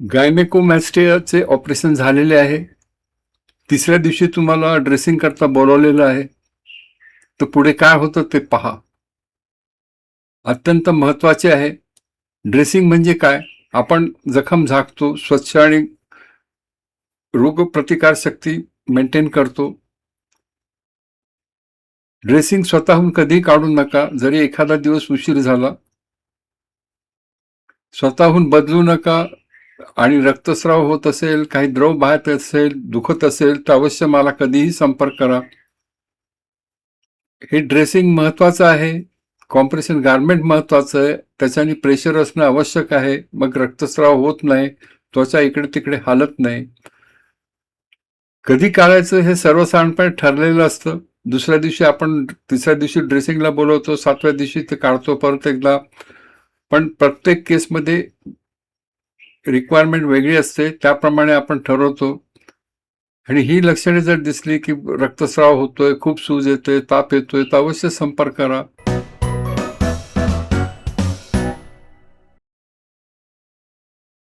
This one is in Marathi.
गायनेकोमॅस्टियाचे ऑपरेशन झालेले आहे. तिसऱ्या दिवशी तुम्हाला ड्रेसिंग करता बोलवलेलं आहे. तर पुढे काय होतं ते पहा. अत्यंत महत्वाचे आहे. ड्रेसिंग म्हणजे काय? आपण जखम झाकतो, स्वच्छ आणि रोगप्रतिकारशक्ती मेंटेन करतो. ड्रेसिंग स्वतःहून कधी काढू नका. जरी एखादा दिवस उशीर झाला, स्वतःहून बदलू नका. आणि रक्तस्राव होत असेल, काही द्रव बाहेर असेल, दुखत असेल तर अवश्य मला कधीही संपर्क करा. हे ड्रेसिंग महत्वाचं आहे. कॉम्प्रेशन गारमेंट महत्वाचं आहे. त्याच्याने प्रेशर असणं आवश्यक आहे. मग रक्तस्राव होत नाही, त्वचा इकडे तिकडे हालत नाही. कधी काढायचं हे सर्वसाधारणपणे ठरलेलं असतं. दुसऱ्या दिवशी आपण तिसऱ्या दिवशी ड्रेसिंगला बोलवतो, 7व्या दिवशी ते काढतो परत एकदा. पण प्रत्येक केसमध्ये रिक्वायरमेंट वेगळी असते, त्याप्रमाणे आपण ठरवतो. आणि ही लक्षणे जर दिसली की रक्तस्राव होतोय, खूप सूज येतोय, ताप येतोय, तर अवश्य संपर्क करा.